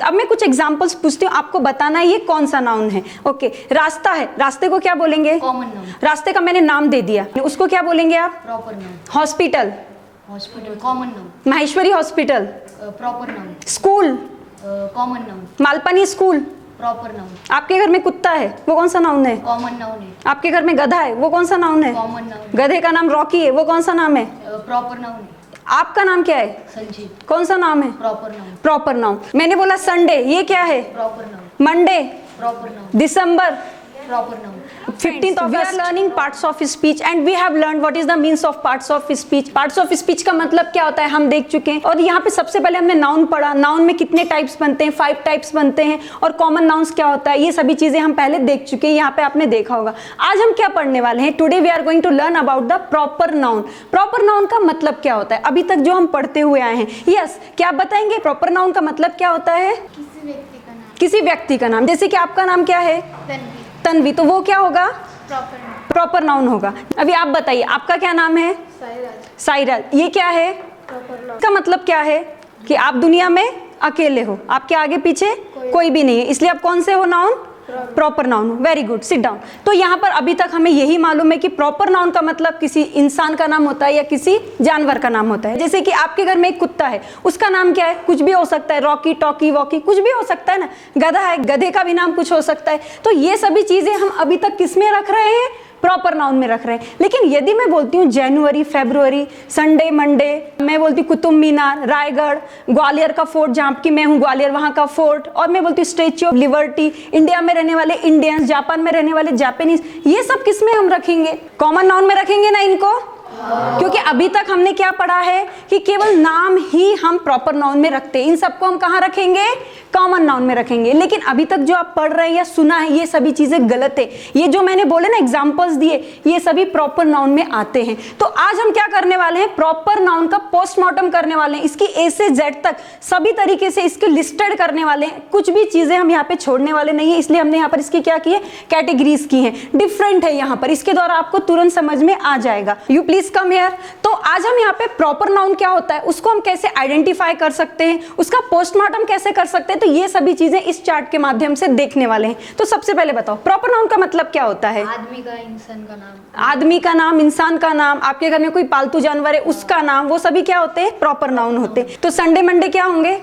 अब मैं कुछ एग्जांपल्स पूछती हूँ, आपको बताना है ये कौन सा नाउन है। ओके, रास्ता है, रास्ते को क्या बोलेंगे? Common noun. रास्ते का मैंने नाम दे दिया, उसको क्या बोलेंगे आप? Proper noun. Hospital, hospital common noun. Maheshwari hospital. Proper noun. School, common noun. Malpani school. Proper noun. आपके घर में कुत्ता है, वो कौन सा नाउन है? कॉमन नाउन है। आपके घर में गधा है, वो कौन सा नाउन है? Common noun. गधे का नाम रॉकी है, वो कौन सा नाम है? प्रॉपर नाउन है। आपका नाम क्या है? संजीव। कौन सा नाम है? Proper noun. Proper noun. मैंने बोला संडे, ये क्या है? Proper noun. Monday, proper noun. दिसंबर, proper noun. 15th August. We are learning parts of speech and we have learned what is the means of parts of speech. Parts of speech का मतलब क्या होता है हम देख चुके हैं। और यहाँ पे सबसे पहले हमने नाउन पढ़ा, नाउन में कितने टाइप्स बनते हैं? 5 टाइप्स बनते हैं। और कॉमन नाउन्स क्या होता है, ये सभी चीजें हम पहले देख चुके हैं, यहाँ पे आपने देखा होगा। आज हम क्या पढ़ने वाले हैं? Today we are going to learn about the proper noun. Proper noun का मतलब क्या होता है, अभी तक जो हम पढ़ते हुए आए हैं। यस, क्या आप बताएंगे प्रॉपर नाउन का मतलब क्या होता है? किसी व्यक्ति का नाम। किसी व्यक्ति का नाम। जैसे कि आपका नाम क्या है? तन्वी। तन्वी, तो वो क्या होगा? प्रॉपर नाम। प्रॉपर नाउन होगा। अभी आप बताइए आपका क्या नाम है? साइराज। साइराज, ये क्या है? Proper noun. इसका मतलब क्या है कि आप दुनिया में अकेले हो, आपके आगे पीछे कोई भी नहीं है, इसलिए आप कौन से हो? नाउन, प्रॉपर नाउन हो। Very good, sit down. तो यहाँ पर अभी तक हमें यही मालूम है कि प्रॉपर नाउन का मतलब किसी इंसान का नाम होता है या किसी जानवर का नाम होता है। जैसे कि आपके घर में एक कुत्ता है, उसका नाम क्या है? कुछ भी हो सकता है, रॉकी, टॉकी, वॉकी, कुछ भी हो सकता है ना। गधा है, गधे का भी नाम कुछ हो सकता है। तो ये सभी चीजें हम अभी तक किस में रख रहे हैं? प्रॉपर नाउन में रख रहे हैं। लेकिन यदि मैं बोलती हूँ जनवरी, फरवरी, संडे, मंडे, मैं बोलती हूँ कुतुब मीनार, रायगढ़, ग्वालियर का फोर्ट, जहाँ की मैं हूँ ग्वालियर, वहाँ का फोर्ट, और मैं बोलती हूँ स्टेच्यू ऑफ लिबर्टी, इंडिया में रहने वाले इंडियंस, जापान में रहने वाले जापानीज, ये सब किस में हम रखेंगे? कॉमन नाउन में रखेंगे ना इनको। क्योंकि अभी तक हमने क्या पढ़ा है कि केवल नाम ही हम प्रॉपर नाउन में रखते हैं, इन सबको हम कहाँ रखेंगे? कॉमन नाउन में रखेंगे। लेकिन अभी तक जो आप पढ़ रहे हैं या सुना है, ये सभी चीजें गलत है। ये जो मैंने बोले ना एग्जांपल्स दिए, ये सभी प्रॉपर नाउन में आते हैं। तो आज हम क्या करने वाले हैं? प्रॉपर नाउन का पोस्टमार्टम करने वाले हैं, इसकी ए से जेड तक सभी तरीके से इसके लिस्टेड करने वाले हैं। कुछ भी चीजें हम यहाँ पे छोड़ने वाले नहीं है, इसलिए हमने यहाँ पर इसकी क्या की है? कैटेगरीज की है, डिफरेंट है यहाँ पर। इसके द्वारा आपको तुरंत समझ में आ जाएगा। You please come here. तो आज हम यहाँ पे प्रॉपर नाउन क्या होता है, उसको हम कैसे आइडेंटिफाई कर सकते हैं, उसका पोस्टमार्टम कैसे कर सकते हैं, तो ये सभी चीजें इस चार्ट के माध्यम से देखने वाले हैं। तो सबसे पहले बताओ प्रॉपर नाउन का मतलब क्या होता है? आदमी का, इंसान का नाम। आदमी का नाम, इंसान का नाम, आपके घर में कोई पालतू जानवर है उसका नाम, वो सभी क्या होते हैं? प्रॉपर नाउन होते हैं। तो संडे मंडे क्या होंगे?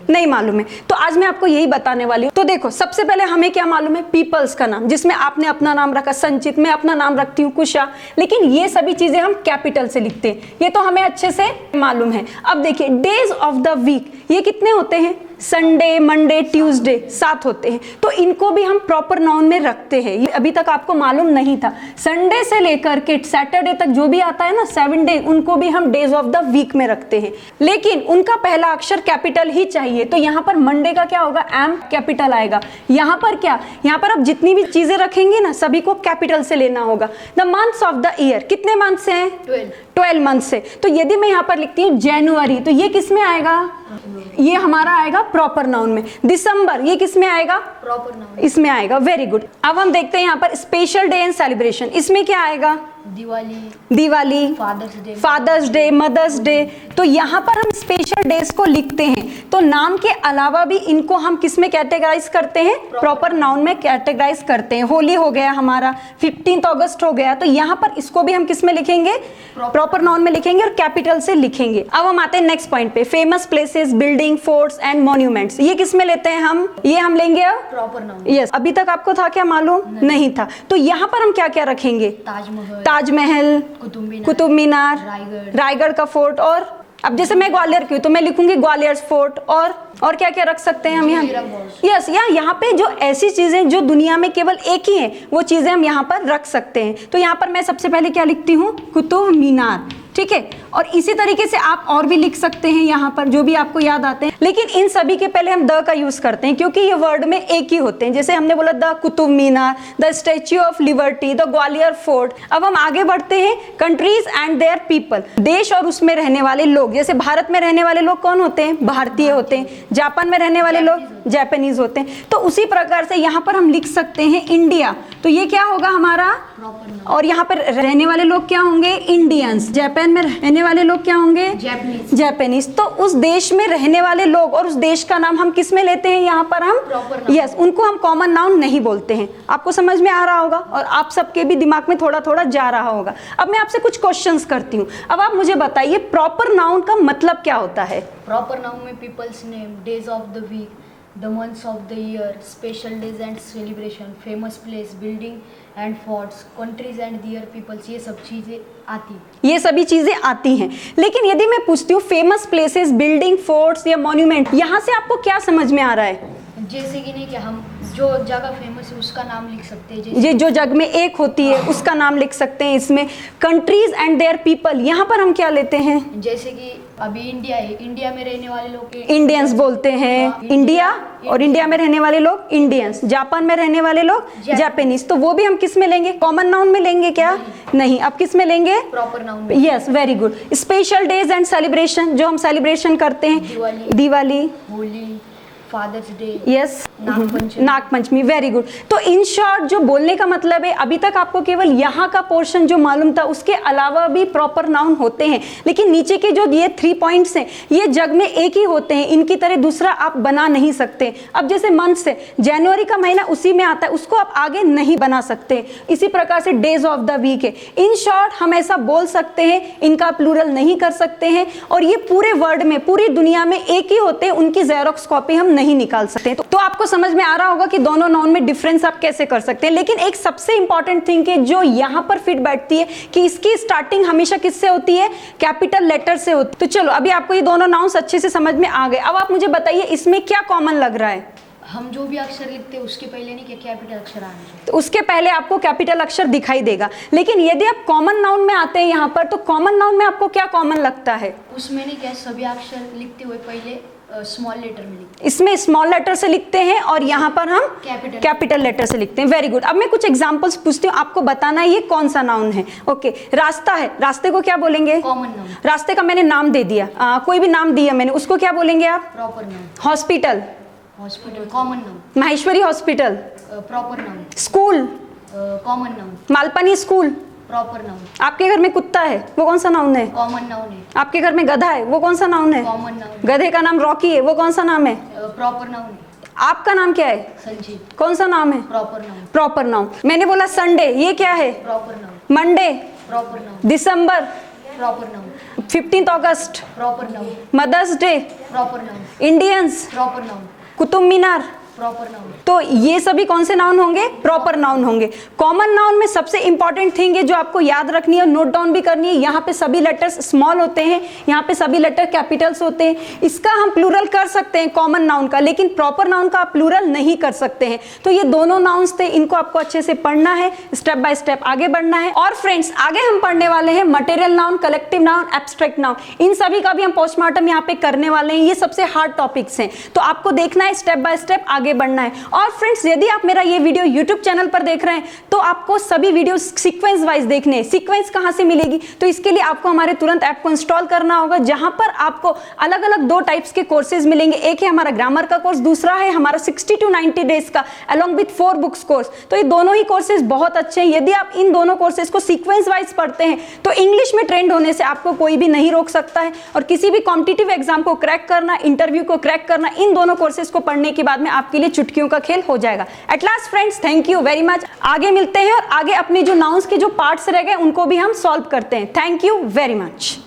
नहीं मालूम है। तो आज मैं आपको यही बताने वाली हूँ। तो देखो सबसे पहले हमें क्या मालूम है? पीपल्स का नाम, जिसमें आपने अपना नाम रखा संचित, मैं अपना नाम रखती हूँ कुशा, लेकिन ये सभी चीजें हम कैपिटल से लिखते हैं, ये तो हमें अच्छे से मालूम है। अब देखिए डेज ऑफ द वीक, ये कितने होते हैं? संडे, मंडे, ट्यूसडे, 7 होते हैं। तो इनको भी हम प्रॉपर नाउन में रखते हैं, ये अभी तक आपको मालूम नहीं था। संडे से लेकर के सैटरडे तक जो भी आता है ना 7 डे, उनको भी हम डेज ऑफ द वीक में रखते हैं, लेकिन उनका पहला अक्षर कैपिटल ही चाहिए। तो यहाँ पर मंडे का क्या होगा? एम कैपिटल आएगा। यहाँ पर क्या? यहाँ पर अब जितनी भी चीजें रखेंगे ना सभी को कैपिटल से लेना होगा। The months of the year, कितने मंथ्स हैं? 12 मंथ्स से। तो यदि मैं यहाँ पर लिखती हूँ जनवरी, तो ये किस में आएगा? ये हमारा आएगा प्रॉपर नाउन में। दिसंबर, ये किस में आएगा? Proper noun. इसमें आएगा। Very good. अब हम देखते हैं यहाँ पर स्पेशल डे एंड सेलिब्रेशन, इसमें क्या आएगा? Diwali, father's day, mother's day. तो यहाँ पर हम स्पेशल डेज को लिखते हैं। तो नाम के अलावा भी इनको हम किस में कैटेगराइज करते हैं? प्रॉपर नाउन में कैटेगराइज करते हैं। होली हो गया हमारा, 15th अगस्त हो गया, तो यहाँ पर इसको भी हम किस में लिखेंगे? प्रॉपर नाउन में लिखेंगे और कैपिटल से लिखेंगे। अब हम आते हैं नेक्स्ट पॉइंट पे, famous places, building, forts and monuments. ये किस में लेते हैं हम? ये हम लेंगे अब प्रॉपर नाउन। यस, अभी तक आपको था क्या मालूम? नहीं था। तो यहाँ पर हम क्या क्या रखेंगे? ताजमहल, कुतुब मीनार, रायगढ़ का फोर्ट। और अब जैसे मैं ग्वालियर की हूँ तो मैं लिखूंगी ग्वालियर फोर्ट। और क्या क्या रख सकते हैं हम यहाँ? यस, यहाँ पे जो ऐसी चीजें जो दुनिया में केवल एक ही है, वो चीजें हम यहाँ पर रख सकते हैं। तो यहाँ पर मैं सबसे पहले क्या लिखती हूँ? कुतुब मीनार। ठीक है, और इसी तरीके से आप और भी लिख सकते हैं यहाँ पर जो भी आपको याद आते हैं, लेकिन इन सभी के पहले हम द का यूज करते हैं क्योंकि ये वर्ड में एक ही होते हैं। जैसे हमने बोला the Qutub Minar, the statue of liberty, the Gwalior fort. अब हम आगे बढ़ते हैं, कंट्रीज एंड देयर पीपल, देश और उसमें रहने वाले लोग। जैसे भारत में रहने वाले लोग कौन होते हैं? भारतीय होते हैं। जापान में रहने वाले लोग जापानीज होते हैं। तो उसी प्रकार से यहाँ पर हम लिख सकते हैं इंडिया, तो ये क्या होगा हमारा प्रॉपर नाउन। और यहाँ पर रहने वाले लोग क्या होंगे, इंडियंस। जापान में रहने वाले लोग क्या होंगे, जैपनीज। जापानीज। तो उस देश में रहने वाले लोग और उस देश का नाम हम किस में लेते हैं, यहाँ पर हम Proper noun। यस, उनको हम कॉमन नाउन नहीं बोलते हैं। आपको समझ में आ रहा होगा और आप सबके भी दिमाग में थोड़ा थोड़ा जा रहा होगा। अब मैं आपसे कुछ क्वेश्चंस करती हूँ, अब आप मुझे बताइए प्रॉपर नाउन का मतलब क्या होता है। प्रॉपर नाउन में people's name, days of the week, the months of the year, special days and celebration, famous place, building and forts, countries and their people's, ये सब चीज़ें आती। ये सभी चीजें आती हैं। लेकिन यदि मैं पूछती हूँ फेमस प्लेसेस, बिल्डिंग, फोर्ट्स या मॉन्यूमेंट, यहाँ से आपको क्या समझ में आ रहा है। जैसे कि नहीं कि हम जो जगह फेमस है उसका नाम लिख सकते हैं। जैसे ये जो जग में एक होती है उसका नाम लिख सकते हैं। इसमें कंट्रीज एंड देयर पीपल, यहाँ पर हम क्या लेते हैं, जैसे कि अभी इंडिया है, इंडिया में रहने वाले लोग के इंडियंस बोलते हैं, हाँ, इंडिया, और इंडिया में रहने वाले लोग इंडियंस, जापान में रहने वाले लोग जापानीज। तो वो भी हम किस में लेंगे, कॉमन नाउन में लेंगे क्या, नहीं। अब किस में लेंगे, प्रॉपर नाउन में। Yes, very good. Special days and celebration, जो हम सेलिब्रेशन करते हैं, Diwali, Holi, father's day, yes, Nagpanchami. Nagpanchami, very good. तो इन शॉर्ट जो बोलने का मतलब है, अभी तक आपको केवल यहाँ का पोर्शन जो मालूम था, उसके अलावा भी प्रॉपर नाउन होते हैं। लेकिन नीचे के जो ये 3 पॉइंट्स हैं, ये जग में एक ही होते हैं, इनकी तरह दूसरा आप बना नहीं सकते। अब जैसे मंथ से जनवरी का महीना उसी में आता है, उसको आप आगे नहीं बना सकते। इसी प्रकार से डेज ऑफ द वीक है। इन शॉर्ट हम ऐसा बोल सकते हैं, इनका प्लूरल नहीं कर सकते हैं। और ये पूरे वर्ल्ड में, पूरी दुनिया में एक ही होते हैं, उनकी जेरोक्स कॉपी हम नहीं निकाल सकते। तो आपको समझ में आ रहा होगा कि दोनों नाउन में डिफरेंस आप कैसे कर सकते हैं। लेकिन एक सबसे इंपॉर्टेंट थिंग है जो यहाँ पर फिट बैठती है कि इसकी स्टार्टिंग हमेशा किससे होती है, कैपिटल लेटर से होती है। तो चलो अभी आपको ये दोनों नाउन्स अच्छे से समझ में आ गए। अब आप मुझे बताइए इसमें क्या कॉमन लग रहा है। हम जो भी अक्षर लिखते हैं उसके पहले नहीं कि कैपिटल अक्षर आने चाहिए। तो उसके पहले आपको कैपिटल अक्षर दिखाई देगा। लेकिन यदि आप कॉमन नाउन में आते हैं यहाँ पर, तो कॉमन नाउन में आपको क्या कॉमन लगता है, उसमें नहीं क्या सभी अक्षर लिखते हुए पहले स्मॉल लेटर में लिखते इसमें स्मॉल लेटर से लिखते हैं और यहाँ पर हम कैपिटल लेटर से लिखते हैं। Very good. अब मैं कुछ एग्जांपल्स पूछती हूँ, आपको बताना है ये कौन सा नाउन है। ओके, रास्ता है, रास्ते को क्या बोलेंगे, कॉमन नाउन। रास्ते का मैंने नाम दे दिया, कोई भी नाम दिया मैंने, उसको क्या बोलेंगे आप, proper noun. Hospital, hospital, common noun. Maheshwari hospital. Proper noun. School, common noun. Malpani school. Proper noun. आपके घर में कुत्ता है, वो कौन सा नाउन है, कॉमन नाउन है। आपके घर में गधा है, वो कौन सा नाउन है, कॉमन नाउन। गधे का नाम रॉकी है, वो कौन सा नाम है, प्रॉपर नाउन है। आपका नाम क्या है, संजीव। कौन सा नाम है, प्रॉपर नाउन। Proper noun. मैंने बोला संडे, ये क्या है, proper noun. Monday, proper noun. दिसंबर, प्रॉपर नाउन। 15 अगस्त, proper noun. Mother's Day, proper noun. Indians, proper noun. Qutub Minar. Proper noun. तो ये सभी कौन से नाउन होंगे, प्रॉपर नाउन होंगे। कॉमन नाउन में सबसे इंपॉर्टेंट थिंग है जो आपको याद रखनी है, नोट डाउन भी करनी है, यहाँ पे सभी लेटर्स स्मॉल होते हैं, यहाँ पे सभी लेटर कैपिटल्स होते हैं। इसका हम प्लूरल कर सकते हैं कॉमन नाउन का, लेकिन प्रॉपर नाउन का आप प्लूरल नहीं कर सकते हैं। तो ये दोनों नाउन्स थे, इनको आपको अच्छे से पढ़ना है, स्टेप बाय स्टेप आगे बढ़ना है। और फ्रेंड्स आगे हम पढ़ने वाले हैं material noun, collective noun, abstract noun. इन सभी का भी हम पोस्टमार्टम यहाँ पे करने वाले हैं। ये सबसे हार्ड टॉपिक्स हैं, तो आपको देखना है, स्टेप बाय स्टेप आगे बढ़ना है। और फ्रेंड्स यदि आप मेरा ये वीडियो YouTube चैनल पर देख रहे हैं तो आपको सभी वीडियो सीक्वेंस वाइज देखने हैं। सीक्वेंस कहां से मिलेगी, तो इसके लिए आपको हमारे तुरंत ऐप को इंस्टॉल करना होगा, जहां पर आपको अलग अलग 2 टाइप्स के कोर्सेज मिलेंगे। एक है हमारा ग्रामर का कोर्स, दूसरा है हमारा 60 to 90 डेज का अलॉन्ग विथ 4 बुक्स कोर्स। तो ये दोनों ही कोर्सेज बहुत अच्छे हैं। यदि आप इन दोनों कोर्सेज को सीक्वेंस वाइज पढ़ते हैं तो इंग्लिश में ट्रेंड होने से आपको कोई भी नहीं रोक सकता है। और किसी भी कॉम्पिटिटिव एग्जाम को क्रैक करना, इंटरव्यू को क्रैक करना, इन दोनों कोर्सेज को पढ़ने के बाद में आपके लिए चुटकियों का खेल हो जाएगा। At last friends, thank you very much. आगे मिलते हैं और आगे अपने जो नाउन्स के जो पार्ट्स रह गए उनको भी हम सॉल्व करते हैं। Thank you very much.